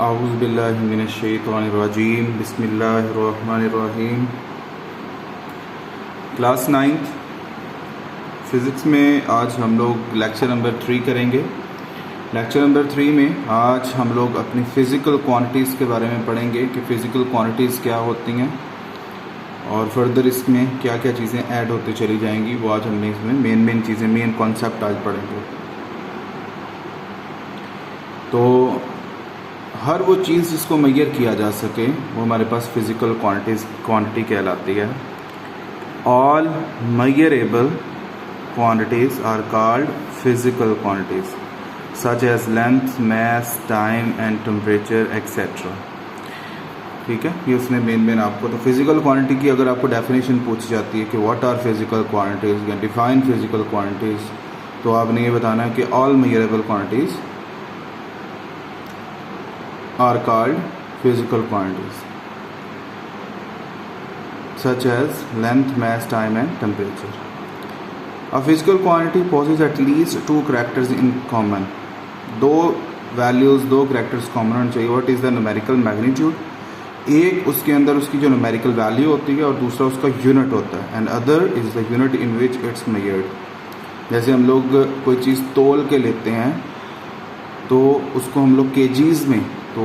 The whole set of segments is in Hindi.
आऊज़ु बिल्लाहि मिनश्शैतानिर्रजीम बिस्मिल्लाहिर्रहमानिर्रहीम। क्लास 9th फ़िज़िक्स में आज हम लोग लेक्चर नंबर 3 करेंगे। लेक्चर नंबर 3 में आज हम लोग अपनी फ़िज़िकल क्वांटिटीज़ के बारे में पढ़ेंगे कि फ़िज़िकल क्वांटिटीज़ क्या होती हैं और फर्दर इसमें क्या क्या चीज़ें ऐड होती चली जाएंगी। वो आज हमने इसमें मेन चीज़ें, मेन कॉन्सेप्ट आज पढ़ेंगे। तो हर वो चीज़ जिसको मेजर किया जा सके वो हमारे पास फ़िज़िकल क्वांटिटी कहलाती है। All measurable quantities are called physical quantities such as length, mass, time and temperature etc. ठीक है, ये उसने मेन आपको तो फिजिकल क्वांटिटी की अगर आपको डेफिनेशन पूछी जाती है कि व्हाट आर फिजिकल क्वांटिटीज या डिफाइन फिजिकल क्वांटिटीज, तो आपने ये बताना है कि all measurable quantities are called physical quantities such as length, mass, time and temperature. A physical quantity possesses at least two characters in common. दो वैल्यूज़, दो कैरेक्टर्स कॉमन होने चाहिए। What is the numerical magnitude, एक उसके अंदर उसकी जो न्यूमेरिकल वैल्यू होती है और दूसरा उसका यूनिट होता है। And other is the unit in which it's measured. जैसे हम लोग कोई चीज़ तोल के लेते हैं तो उसको हम लोग केजीज़ में, तो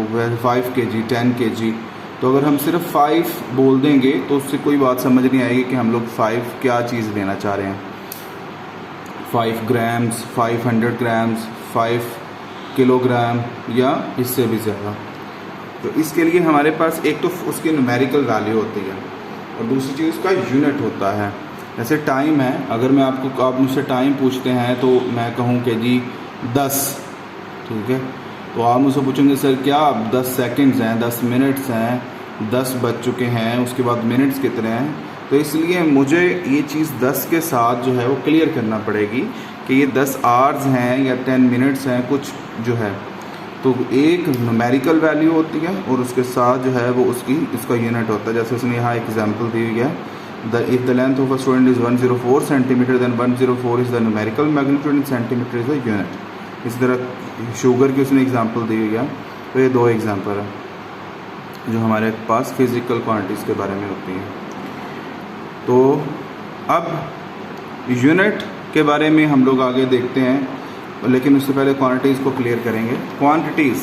5 kg 10 kg, तो अगर हम सिर्फ 5 बोल देंगे तो उससे कोई बात समझ नहीं आएगी कि हम लोग 5 क्या चीज़ लेना चाह रहे हैं। 5 ग्राम्स, 500 ग्राम्स, 5 किलोग्राम या इससे भी ज़्यादा। तो इसके लिए हमारे पास एक तो उसकी न्यूमेरिकल वैल्यू होती है और दूसरी चीज़ उसका यूनिट होता है। जैसे टाइम है, अगर मैं आप मुझसे टाइम पूछते हैं तो मैं कहूँ कि जी 10, ठीक है, तो आप मुझसे पूछेंगे सर क्या 10 सेकंड्स हैं, 10 मिनट्स हैं, 10 बज चुके हैं, उसके बाद मिनट्स कितने हैं। तो इसलिए मुझे ये चीज़ 10 के साथ जो है वो क्लियर करना पड़ेगी कि ये 10 आवर्स हैं या 10 मिनट्स हैं, कुछ जो है। तो एक न्यूमेरिकल वैल्यू होती है और उसके साथ जो है वो उसका यूनिट होता है। जैसे उसने यहाँ एग्जांपल दी हुई है, if the length of a student is 104 centimetre then 104 is the numerical magnitude in centimetre is the unit. इस तरह शुगर की उसने एग्जांपल दी हुई है। तो ये दो एग्जांपल है जो हमारे पास फिज़िकल क्वांटिटीज़ के बारे में होती हैं। तो अब यूनिट के बारे में हम लोग आगे देखते हैं, लेकिन उससे पहले क्वांटिटीज़ को क्लियर करेंगे। क्वांटिटीज़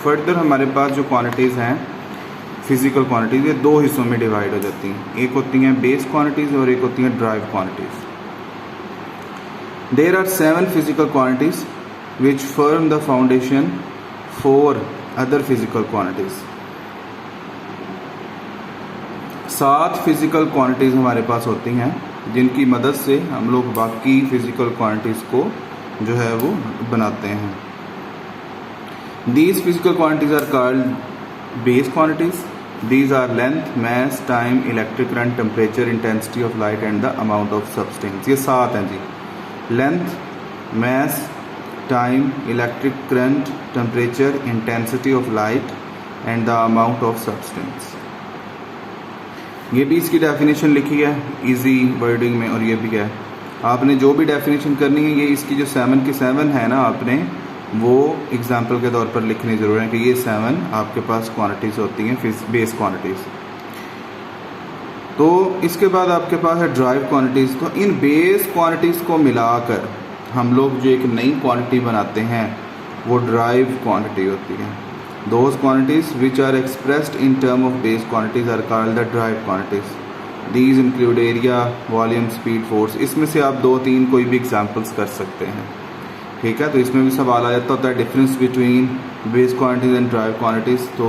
फर्दर हमारे पास जो क्वांटिटीज़ हैं फिज़िकल क्वांटिटीज़, ये दो हिस्सों में डिवाइड हो जाती हैं। एक होती हैं बेस क्वांटिटीज़ और एक होती हैं derived quantities. There are 7 physical quantities which form the foundation for other physical quantities। 7 physical quantities हमारे पास होती हैं जिनकी मदद से हम लोग बाकी फिज़िकल क्वांटिटीज़ को जो है वो बनाते हैं। These physical quantities are called base quantities. These are length, mass, time, electric current, temperature, intensity of light and the amount of substance। ये 7 हैं जी। Length, mass, time, electric current, temperature, intensity of light and the amount of substance. ये भी इसकी डेफिनेशन लिखी है इजी वर्डिंग में, और ये भी है आपने जो भी डेफिनेशन करनी है, ये इसकी जो 7 की 7 है ना, आपने वो एग्जांपल के तौर पर लिखनी ज़रूर है कि ये 7 आपके पास क्वांटिटीज़ होती हैं बेस क्वांटिटीज़। तो इसके बाद आपके पास है ड्राइव क्वांटिटीज़। तो इन बेस क्वांटिटीज़ को मिलाकर हम लोग जो एक नई क्वांटिटी बनाते हैं वो ड्राइव क्वांटिटी होती है। Those quantities which are expressed in term of base quantities are called the derived quantities. These include area, volume, speed, force. इसमें से आप 2-3 कोई भी एग्जांपल्स कर सकते हैं, ठीक है। तो इसमें भी सवाल आ जाता होता है difference between base quantities and drive quantities. तो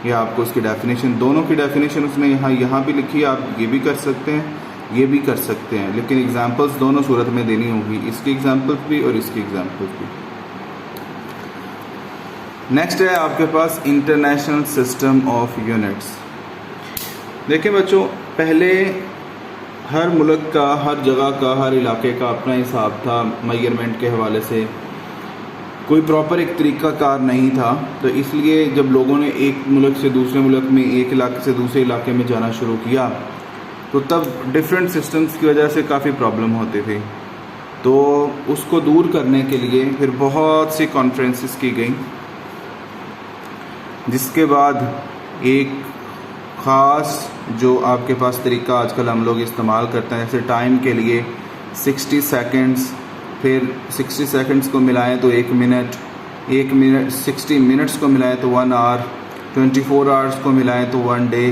ये आपको इसकी डेफिनेशन, दोनों की डेफिनेशन उसने यहाँ भी लिखी है। आप ये भी कर सकते हैं, ये भी कर सकते हैं, लेकिन एग्जांपल्स दोनों सूरत में देनी होगी, इसकी एग्जांपल्स भी और इसकी एग्जांपल्स भी। नेक्स्ट है आपके पास इंटरनेशनल सिस्टम ऑफ यूनिट्स। देखिए बच्चों, पहले हर मुल्क का, हर जगह का, हर इलाके का अपना हिसाब था मेजरमेंट के हवाले से। कोई प्रॉपर एक तरीक़ाकार नहीं था। तो इसलिए जब लोगों ने एक मुल्क से दूसरे मुल्क में, एक इलाके से दूसरे इलाके में जाना शुरू किया, तो तब डिफरेंट सिस्टम्स की वजह से काफ़ी प्रॉब्लम होती थी। तो उसको दूर करने के लिए फिर बहुत सी कॉन्फ्रेंसेस की गई जिसके बाद एक ख़ास जो आपके पास तरीका आजकल हम लोग इस्तेमाल करते हैं, जैसे टाइम के लिए 60 सेकंड्स, फिर 60 सेकंड्स को मिलाएं तो 1 मिनट, 1 मिनट 60 मिनट्स को मिलाएं तो 1 आवर, 24 आवर्स को मिलाएं तो 1 डे,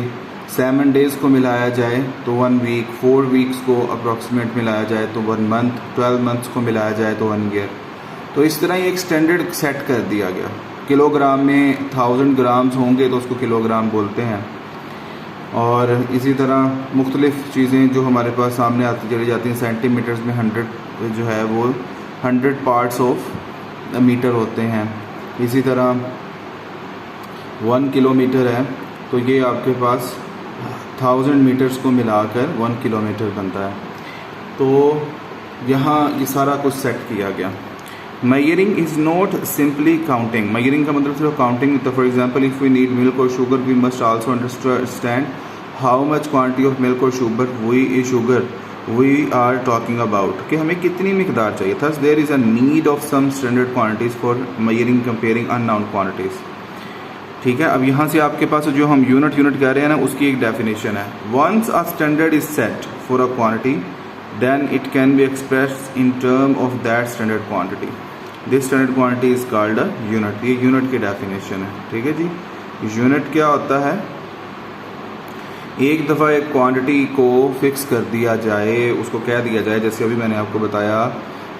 7 डेज़ को मिलाया जाए तो 1 वीक, 4 वीक्स को अप्रॉक्सीमेट मिलाया जाए तो 1 मंथ, 12 मंथ्स को मिलाया जाए तो 1 ईयर। तो इस तरह एक स्टैंडर्ड सेट कर दिया गया। किलोग्राम में 1000 ग्राम्स होंगे तो उसको किलोग्राम बोलते हैं। और इसी तरह मुख्तलिफ़ चीज़ें जो हमारे पास सामने आती चली जाती हैं, सेंटीमीटर्स में 100 जो है वो 100 पार्ट्स ऑफ मीटर होते हैं। इसी तरह 1 किलोमीटर है तो ये आपके पास 1000 मीटर्स को मिलाकर 1 किलोमीटर बनता है। तो यहाँ ये सारा कुछ सेट किया गया। Measuring is not simply counting. Measuring का मतलब सिर्फ काउंटिंग। तो for example if we need milk और sugar we must also understand how much quantity of milk और sugar we are talking about, कि हमें कितनी मिकदार चाहिए। Thus there is a need of some standard quantities for measuring comparing unknown quantities. ठीक है, अब यहाँ से आपके पास जो हम यूनिट कह रहे हैं ना, उसकी एक डेफिनेशन है। Once a standard is set for a quantity then it can be expressed in term of that standard quantity. This standard quantity is called a unit. ये यूनिट की डेफिनेशन है। ठीक है जी, यूनिट क्या होता है? एक दफ़ा एक क्वांटिटी को फिक्स कर दिया जाए, उसको कह दिया जाए, जैसे अभी मैंने आपको बताया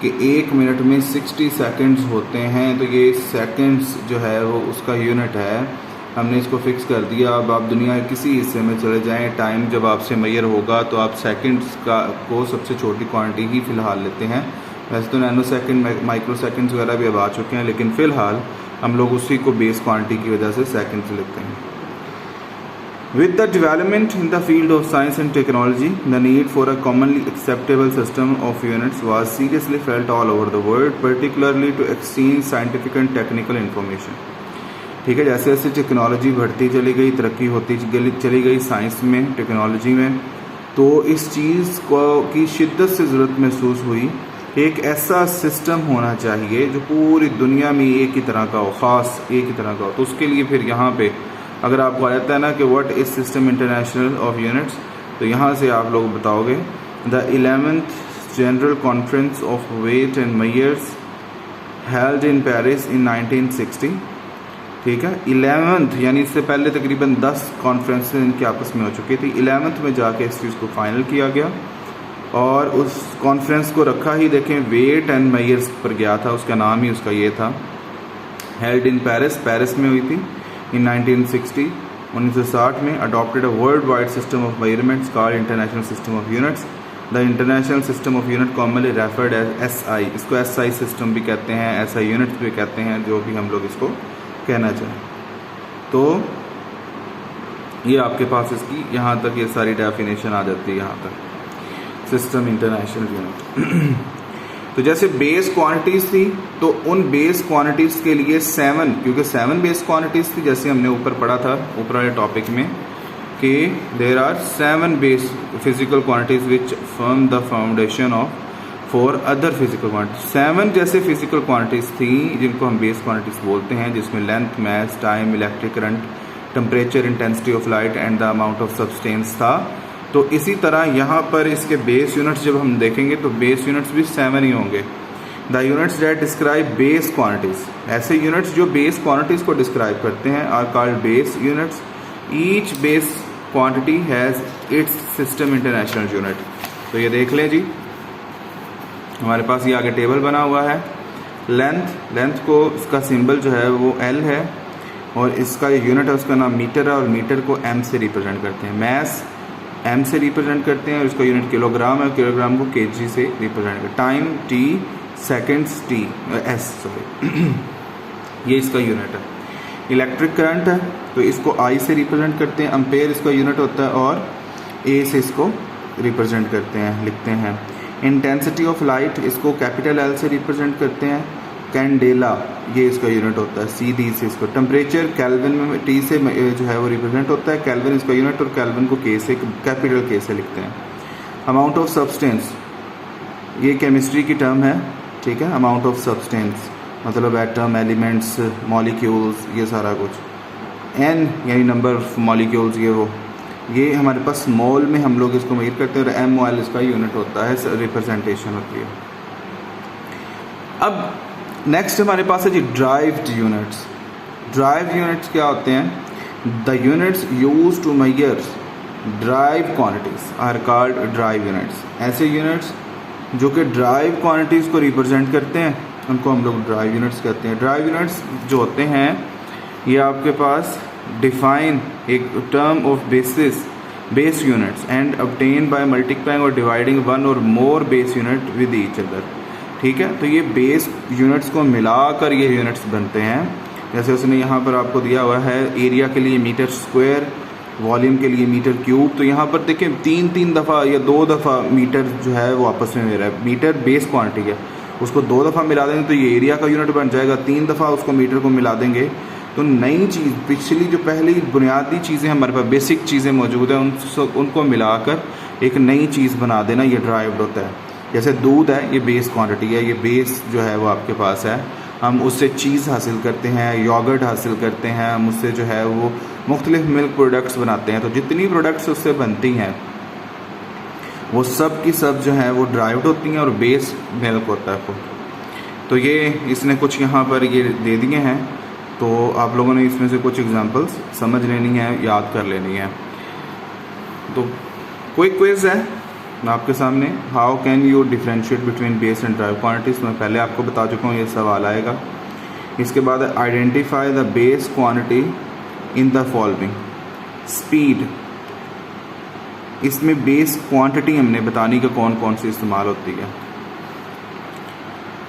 कि 1 मिनट में 60 सेकंड्स होते हैं, तो ये सेकंड्स जो है वो उसका यूनिट है। हमने इसको फिक्स कर दिया। अब आप दुनिया के किसी हिस्से में चले जाएं, टाइम जब आपसे मेजर होगा तो आप सेकंड्स को सबसे छोटी क्वांटिटी ही फ़िलहाल लेते हैं। वैसे तो नैनो सेकंड, माइक्रो सेकंड्स वगैरह भी अब आ चुके हैं, लेकिन फ़िलहाल हम लोग उसी को बेस क्वांटिटी की वजह से सेकंड्स लेते हैं। With the development in the field of science and technology, the need for a commonly acceptable system of units was seriously felt all over the world, particularly to exchange scientific and technical information. ठीक है, जैसे जैसे टेक्नोलॉजी बढ़ती चली गई, तरक्की होती चली गई साइंस में, टेक्नोलॉजी में, तो इस चीज़ को की शिद्दत से ज़रूरत महसूस हुई। एक ऐसा सिस्टम होना चाहिए जो पूरी दुनिया में एक ही तरह का हो, ख़ास एक ही तरह का हो। तो उसके लिए फिर यहाँ पे अगर आपको आ जाता है ना कि what is system international of units, तो यहाँ से आप लोग बताओगे the 11th general conference of weight and measures held in Paris in 1960। ठीक है, 11th यानी इससे पहले तकरीबन 10 कॉन्फ्रेंसेस इनकी आपस में हो चुकी थी। 11th में जाके इस चीज़ को फाइनल किया गया और उस कॉन्फ्रेंस को रखा ही देखें वेट एंड मेजर्स पर गया था, उसका नाम ही उसका ये था। हेल्ड इन पेरिस में हुई थी इन 1960, 1960 में। Adopted a worldwide system of measurements called international system of units. The international system of unit commonly referred as SI। इसको SI सिस्टम भी कहते हैं, SI यूनिट्स भी कहते हैं, जो भी हम लोग इसको कहना चाहें। तो ये आपके पास इसकी यहाँ तक ये सारी डेफिनेशन आ जाती है, यहाँ तक सिस्टम इंटरनेशनल यूनिट। तो जैसे बेस क्वांटिटीज़ थी, तो उन बेस क्वांटिटीज़ के लिए 7, क्योंकि 7 बेस क्वांटिटीज़ थी, जैसे हमने ऊपर पढ़ा था ऊपर वाले टॉपिक में कि there are 7 base physical quantities which form the foundation of for other physical quantities. 7 जैसे फिजिकल क्वांटिटीज़ थी जिनको हम बेस क्वांटिटीज़ बोलते हैं, जिसमें length, mass, time, electric current, temperature, intensity of light and the amount of substance था। तो इसी तरह यहाँ पर इसके बेस यूनिट्स जब हम देखेंगे तो बेस यूनिट्स भी 7 ही होंगे। The units that describe base quantities, ऐसे यूनिट्स जो बेस क्वांटिटीज़ को डिस्क्राइब करते हैं, are called base units. Each base quantity has its system international unit. तो ये देख लें जी, हमारे पास ये आगे टेबल बना हुआ है। लेंथ को इसका सिंबल जो है वो L है और इसका ये यूनिट है उसका नाम मीटर है और मीटर को M से रिप्रेजेंट करते हैं। मास M से रिप्रेजेंट करते हैं और इसका यूनिट किलोग्राम है, किलोग्राम को kg से रिप्रेजेंट करते हैं। टाइम T, सेकेंड्स S ये इसका यूनिट है। इलेक्ट्रिक करंट है तो इसको I से रिप्रेजेंट करते हैं, एम्पेयर इसका यूनिट होता है और A से इसको रिप्रेजेंट करते हैं, लिखते हैं। इंटेंसिटी ऑफ लाइट इसको कैपिटल L से रिप्रेजेंट करते हैं। कैंडेला ये इसका यूनिट होता है, CD से इसको। टेम्परेचर केल्विन में T से जो है वो रिप्रेजेंट होता है, केल्विन इसका यूनिट और केल्विन को K से, कैपिटल K से लिखते हैं। अमाउंट ऑफ सब्सटेंस ये केमिस्ट्री की टर्म है, ठीक है। अमाउंट ऑफ सब्सटेंस मतलब एटम, एलिमेंट्स, मॉलिक्यूल्स, ये सारा कुछ। n यानी नंबर ऑफ मॉलिक्यूल्स, ये हमारे पास मोल में हम लोग इसको मेजर करते हैं, और mol इसका यूनिट होता है, रिप्रेजेंटेशन होती है। अब नेक्स्ट हमारे पास है जी ड्राइव्ड यूनिट्स। ड्राइव्ड यूनिट्स क्या होते हैं? The units use to measure derived quantities are called derived units. ऐसे यूनिट्स जो कि ड्राइव क्वांटिटीज़ को रिप्रेजेंट करते हैं उनको हम लोग ड्राइव यूनिट्स कहते हैं। ड्राइव यूनिट्स जो होते हैं ये आपके पास डिफाइन एक term of base units and obtained by multiplying और डिवाइडिंग वन और more base unit with each other. ठीक है, तो ये बेस यूनिट्स को मिलाकर ये यूनिट्स बनते हैं। जैसे उसने यहाँ पर आपको दिया हुआ है एरिया के लिए मीटर स्क्वायर, वॉल्यूम के लिए मीटर क्यूब। तो यहाँ पर देखें 3 दफ़ा या 2 दफ़ा मीटर जो है वो आपस में मेरा है। मीटर बेस क्वांटिटी है, उसको 2 दफ़ा मिला देंगे तो ये एरिया का यूनिट बन जाएगा। 3 दफ़ा उसको मीटर को मिला देंगे तो नई चीज़, पिछली जो पहली बुनियादी चीज़ें हमारे पास बेसिक चीज़ें मौजूद हैं उनको मिलाकर एक नई चीज़ बना देना, ये ड्राइव्ड होता है। जैसे दूध है, ये बेस क्वांटिटी है, ये बेस जो है वो आपके पास है। हम उससे चीज़ हासिल करते हैं, योगर्ट हासिल करते हैं, हम उससे जो है वो मुख्तलिफ मिल्क प्रोडक्ट्स बनाते हैं। तो जितनी प्रोडक्ट्स उससे बनती हैं वो सब की सब जो है वो ड्राइव्ड होती हैं और बेस मिल्क होता है। तो ये इसने कुछ यहाँ पर ये दे दिए हैं, तो आप लोगों ने इसमें से कुछ एग्जांपल्स समझ लेनी है, याद कर लेनी है। तो कोई क्विज है आपके सामने, how can you differentiate between base and drive quantities. मैं पहले आपको बता चुका हूँ, ये सवाल आएगा। इसके बाद identify the base quantity in the following. Speed, इसमें बेस क्वांटिटी हमने बतानी कि कौन कौन सी इस्तेमाल होती है।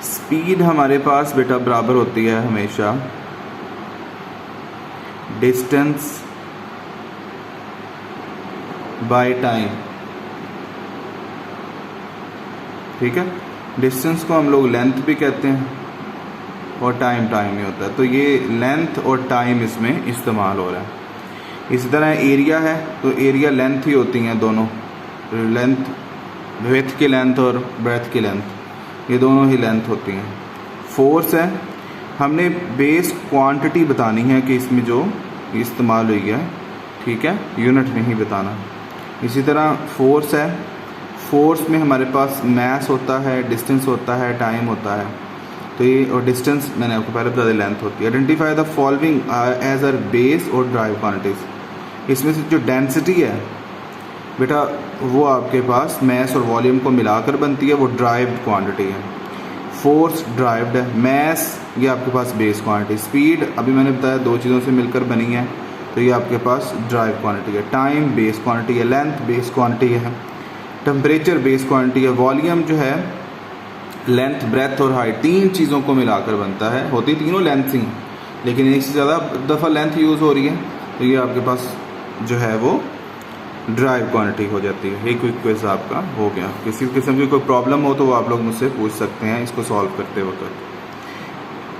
स्पीड हमारे पास बेटा बराबर होती है हमेशा डिस्टेंस बाय टाइम। ठीक है, डिस्टेंस को हम लोग लेंथ भी कहते हैं और टाइम ही होता है। तो ये लेंथ और टाइम इसमें इस्तेमाल हो रहा है। इसी तरह एरिया है, तो एरिया लेंथ ही होती हैं दोनों, लेंथ विड्थ की लेंथ और ब्रेथ की लेंथ, ये दोनों ही लेंथ होती हैं। फोर्स है, हमने बेस क्वांटिटी बतानी है कि इसमें जो इस्तेमाल हुई है, ठीक है, यूनिट नहीं बताना। इसी तरह फोर्स है, फोर्स में हमारे पास मास होता है, डिस्टेंस होता है, टाइम होता है। तो ये और डिस्टेंस मैंने आपको पहले बता दी, लेंथ होती है। Identify the following as are base और ड्राइव क्वांटिटीज। इसमें से जो डेंसिटी है बेटा वो आपके पास मास और वॉल्यूम को मिलाकर बनती है, वो ड्राइव क्वांटिटी है। फोर्स ड्राइव्ड है, मास ये आपके पास बेस क्वांटिटी, स्पीड अभी मैंने बताया 2 चीज़ों से मिलकर बनी है, तो ये आपके पास ड्राइव क्वांटिटी है। टाइम बेस क्वांटिटी है, लेंथ बेस क्वांटिटी है, टेम्परेचर बेस क्वांटिटी है, वॉल्यूम जो है लेंथ ब्रेथ और हाइट 3 चीज़ों को मिलाकर बनता है। होती तीनों लेंथ ही, लेकिन एक से ज़्यादा दफ़ा लेंथ यूज़ हो रही है, तो ये आपके पास जो है वो ड्राइव क्वांटिटी हो जाती है। एक क्विक क्विज आपका हो गया। किसी किस्म की कोई प्रॉब्लम हो तो वो आप लोग मुझसे पूछ सकते हैं इसको सॉल्व करते वक्त।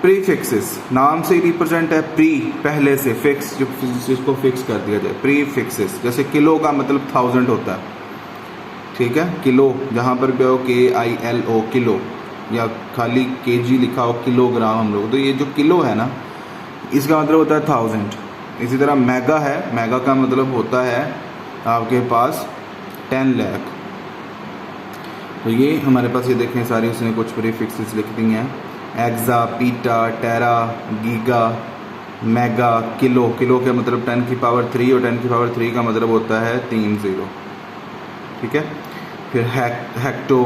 प्रीफिक्सेस, नाम से ही रिप्रेजेंट है प्री, पहले से, फिक्स जिसको फिक्स कर दिया जाए। प्रीफिक्सेस, जैसे किलो का मतलब 1000 होता है, ठीक है, किलो जहाँ पर भी हो KILO किलो, या खाली kg लिखा हो किलोग्राम हम लोग, तो ये जो किलो है ना इसका मतलब होता है 1000। इसी तरह मेगा है, मेगा का मतलब होता है आपके पास 10 लाख। तो ये हमारे पास ये देखें सारी उसने कुछ प्रीफिक्सेस लिख दी हैं, एक्सा, पीटा, टेरा, गीगा, मेगा, किलो। किलो का मतलब 10 की पावर 3 और 10 की पावर 3 का मतलब होता है 3 0, ठीक है। फिर हेक्टो,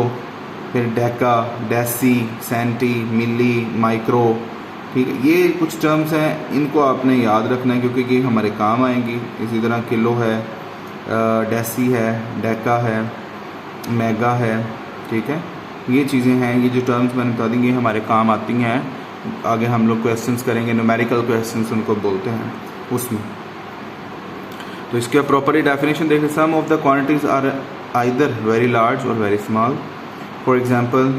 फिर डेका, डेसी, सेंटी, मिली, माइक्रो, ठीक है। ये कुछ टर्म्स हैं, इनको आपने याद रखना है क्योंकि ये हमारे काम आएंगी। इसी तरह किलो है, डेसी है, डेका है, मेगा है, ठीक है। ये चीज़ें हैं, ये जो टर्म्स मैंने बता दी ये हमारे काम आती हैं। आगे हम लोग क्वेश्चंस करेंगे, न्यूमेरिकल क्वेश्चंस उनको बोलते हैं उसमें। तो इसके प्रॉपरली डेफिनेशन देखें, some of the quantities are either very large और very small. For example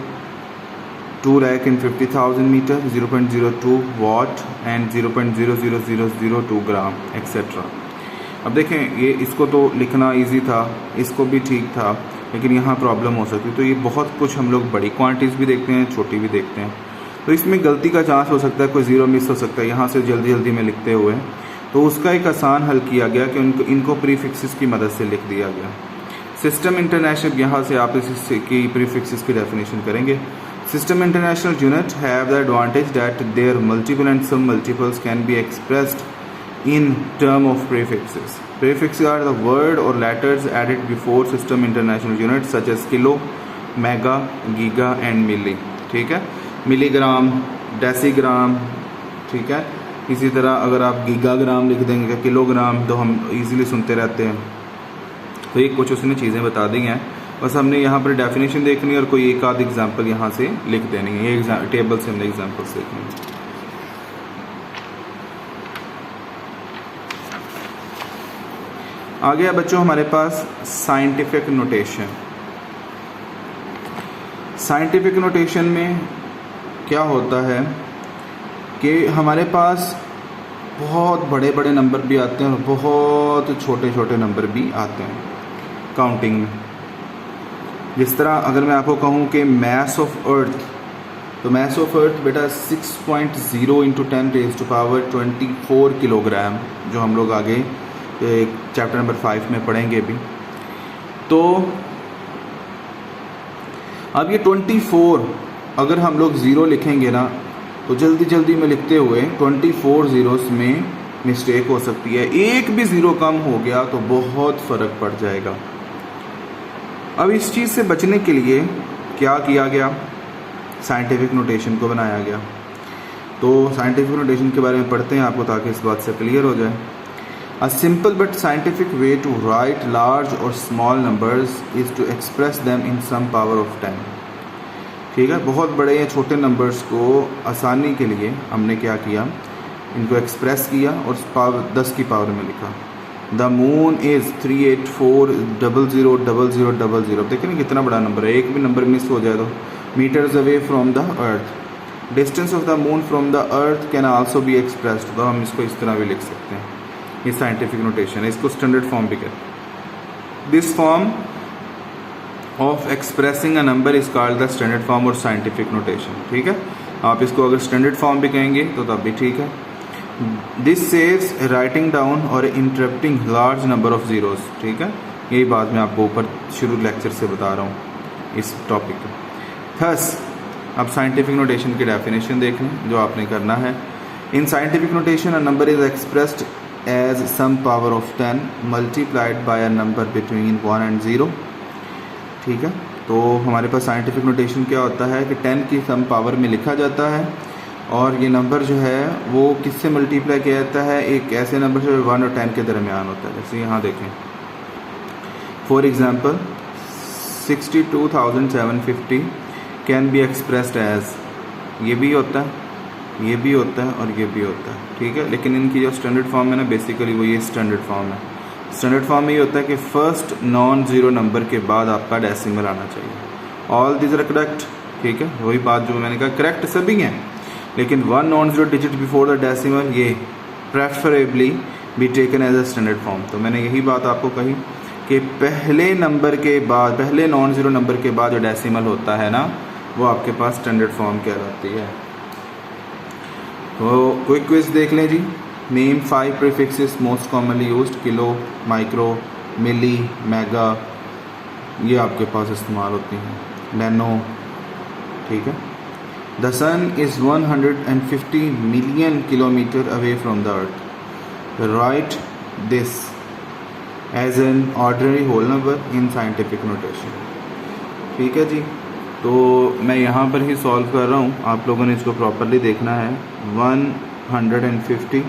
2 lakh in 50,000 metre, 0.02 watt and 0.00002 gram etcetera. अब देखें ये इसको तो लिखना इजी था, इसको भी ठीक था, लेकिन यहाँ प्रॉब्लम हो सकती है। तो ये बहुत कुछ हम लोग बड़ी क्वांटिटीज़ भी देखते हैं, छोटी भी देखते हैं, तो इसमें गलती का चांस हो सकता है, कोई ज़ीरो मिस हो सकता है यहाँ से जल्दी में लिखते हुए। तो उसका एक आसान हल किया गया कि इनको प्रीफिक्सेस की मदद से लिख दिया गया। सिस्टम इंटरनेशनल, यहाँ से आप इसकी प्रीफिक्सेस की डेफिनेशन करेंगे। System international units have the advantage that their multiple and sum multiples can be expressed in term of prefixes. Prefixes are the word or letters added before system international units such as kilo, mega, giga and milli. ठीक है, मिलीग्राम, डेसीग्राम, ठीक है। इसी तरह अगर आप गीगाग्राम लिख देंगे, किलोग्राम, तो हम इजीली सुनते रहते हैं। तो ये कुछ उसने चीज़ें बता दी हैं, बस हमने यहाँ पर डेफिनेशन देखनी है और कोई एक आध एग्जाम्पल यहाँ से लिख देनी है। ये टेबल से हमने एग्जाम्पल्स देखनी है। आ गया बच्चों हमारे पास साइंटिफिक नोटेशन। साइंटिफिक नोटेशन में क्या होता है कि हमारे पास बहुत बड़े बड़े नंबर भी आते हैं और बहुत छोटे छोटे नंबर भी आते हैं काउंटिंग में। जिस तरह अगर मैं आपको कहूँ कि मास ऑफ अर्थ, तो मास ऑफ अर्थ बेटा 6.0 इंटू 10⁻24 किलोग्राम, जो हम लोग आगे चैप्टर नंबर 5 में पढ़ेंगे भी। तो अब ये 24 अगर हम लोग ज़ीरो लिखेंगे ना, तो जल्दी जल्दी में लिखते हुए 24 ज़ीरोस में मिस्टेक हो सकती है। एक भी ज़ीरो कम हो गया तो बहुत फ़र्क पड़ जाएगा। अब इस चीज़ से बचने के लिए क्या किया गया, साइंटिफिक नोटेशन को बनाया गया। तो साइंटिफिक नोटेशन के बारे में पढ़ते हैं आपको, ताकि इस बात से क्लियर हो जाए। A simple but scientific way to write large और small numbers is to express them in some power of 10। ठीक है, बहुत बड़े या छोटे नंबर्स को आसानी के लिए हमने क्या किया, इनको एक्सप्रेस किया और पावर 10 की पावर में लिखा। The moon is 384000000। देखें ना कितना बड़ा नंबर है, एक भी नंबर मिस हो जाए तो। Metres away from the earth, distance of the moon from the earth can also be expressed. तो हम इसको इस तरह भी लिख सकते हैं। ये साइंटिफिक नोटेशन है, इसको स्टैंडर्ड फॉर्म भी कहते हैं। This form of expressing a number is called the standard form और साइंटिफिक नोटेशन। ठीक है, आप इसको अगर स्टैंडर्ड फॉर्म भी कहेंगे तो तब भी ठीक है। दिस सेव्स राइटिंग डाउन और interrupting large number of zeros. ठीक है, यही बात मैं आपको ऊपर शुरू लेक्चर से बता रहा हूँ इस टॉपिक पे। थस अब साइंटिफिक नोटेशन की डेफिनेशन देख लें जो आपने करना है। In scientific notation a number is expressed as some power of 10 multiplied by a number between 1 and 0। ठीक है, तो हमारे पास साइंटिफिक नोटेशन क्या होता है कि 10 की सम पावर में लिखा जाता है और ये नंबर जो है वो किससे मल्टीप्लाई किया जाता है, एक ऐसे नंबर जो 1 और 10 के दरमियान होता है। जैसे यहाँ देखें, for example 62,750 can be expressed as, ये भी होता है, ये भी होता है और ये भी होता है। ठीक है, लेकिन इनकी जो स्टैंडर्ड फॉर्म है ना, बेसिकली वो ये स्टैंडर्ड फॉर्म है। स्टैंडर्ड फॉर्म में ये होता है कि फर्स्ट नॉन ज़ीरो नंबर के बाद आपका डेसिमल आना चाहिए। All this are correct. ठीक है, वही बात जो मैंने कहा, करेक्ट सभी हैं, लेकिन 1 non zero digit before the decimal ये preferably be taken as a standard form. तो मैंने यही बात आपको कही कि पहले नंबर के बाद, पहले नॉन ज़ीरो नंबर के बाद जो डेसिमल होता है ना, वो आपके पास स्टैंडर्ड फॉर्म कहलाती है। तो क्विक क्विज देख लें जी। Name 5 prefixes most commonly used, kilo, micro, milli, mega, ये आपके पास इस्तेमाल होती हैं, नैनो। ठीक है, the sun is 150 million kilometre away from the earth. Right this as an ordinary whole number in scientific notation. ठीक है जी, तो मैं यहाँ पर ही सॉल्व कर रहा हूँ, आप लोगों ने इसको प्रॉपरली देखना है। 150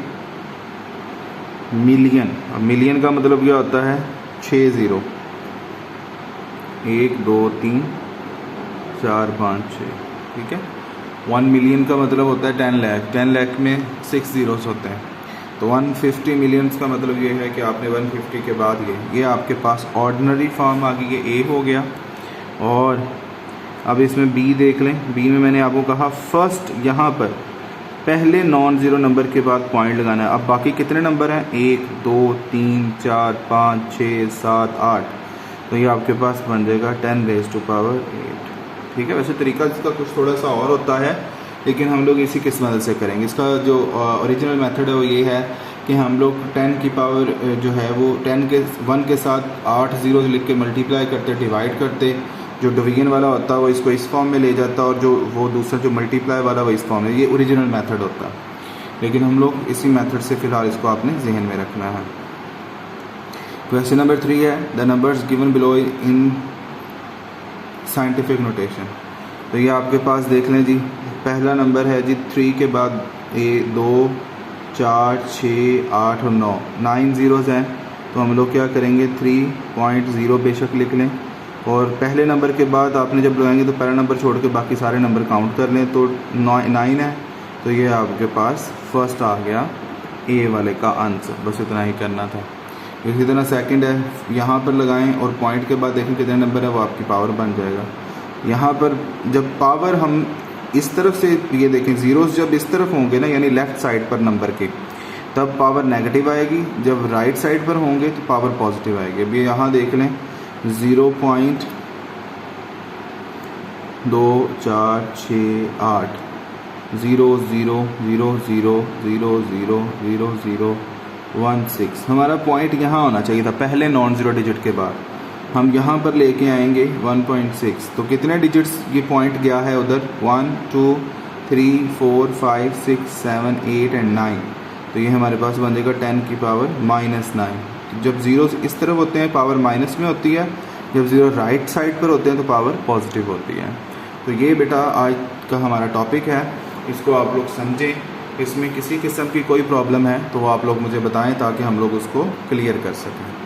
मिलियन, अब मिलियन का मतलब क्या होता है, 6 ज़ीरो, 1 2 3 4 5 6। ठीक है, 1 मिलियन का मतलब होता है 10 लाख, 10 लाख में 6 ज़ीरोस होते हैं। तो 150 मिलियंस का मतलब ये है कि आपने 150 के बाद ये आपके पास ऑर्डिनरी फॉर्म आ गई, ये ए हो गया। और अब इसमें बी देख लें, बी में मैंने आपको कहा फर्स्ट यहाँ पर पहले नॉन ज़ीरो नंबर के बाद पॉइंट लगाना है। अब बाकी कितने नंबर हैं, 1 2 3 4 5 6 7 8, तो ये आपके पास बन जाएगा 10⁻8। ठीक है, वैसे तरीका इसका कुछ थोड़ा सा और होता है, लेकिन हम लोग इसी किस मदद से करेंगे। इसका जो ओरिजिनल मेथड है वो ये है कि हम लोग 10 की पावर जो है वो 10 के 1 के साथ 8 ज़ीरो लिख के मल्टीप्लाई करते, डिवाइड करते, जो डिवीजन वाला होता है वो इसको इस फॉर्म में ले जाता और जो वो दूसरा जो मल्टीप्लाई वाला वो इस फॉर्म में, ये ओरिजिनल मेथड होता है। लेकिन हम लोग इसी मेथड से फ़िलहाल इसको आपने जहन में रखना है। क्वेश्चन नंबर 3 है the numbers given below in scientific notation. तो ये आपके पास देख लें जी, पहला नंबर है जी 3 के बाद 2 4 6 8 और 9 ज़ीरोज़ हैं। तो हम लोग क्या करेंगे 3.0 बेशक लिख लें, और पहले नंबर के बाद आपने जब लगाएंगे तो पहला नंबर छोड़ के बाकी सारे नंबर काउंट कर लें, तो 9 है। तो ये आपके पास फर्स्ट आ गया ए वाले का आंसर, बस इतना ही करना था। इसी तरह सेकंड है, यहाँ पर लगाएं और पॉइंट के बाद देखें कितने नंबर है, वो आपकी पावर बन जाएगा। यहाँ पर जब पावर हम इस तरफ से ये देखें, ज़ीरोज़ जब इस तरफ होंगे ना, यानी लेफ़्ट साइड पर नंबर के, तब पावर नेगेटिव आएगी, जब राइट साइड पर होंगे तो पावर पॉजिटिव आएगी। अभी यहाँ देख लें 0.2 4 6 8 0 0 0 0 0 0 0 0 1 6। हमारा पॉइंट यहाँ होना चाहिए था पहले नॉन ज़ीरो डिजिट के बाद। हम यहाँ पर लेके आएंगे 1.6, तो कितने डिजिट्स ये पॉइंट गया है उधर, 1 2 3 4 5 6 7 8 एंड 9। तो ये हमारे पास बन जाएगा 10 की पावर -9। तो जब ज़ीरो इस तरफ होते हैं पावर माइनस में होती है, जब ज़ीरो राइट साइड पर होते हैं तो पावर पॉजिटिव होती है। तो ये बेटा आज का हमारा टॉपिक है, इसको आप लोग समझें। इसमें किसी किस्म की कोई प्रॉब्लम है तो वो आप लोग मुझे बताएं ताकि हम लोग उसको क्लियर कर सकें।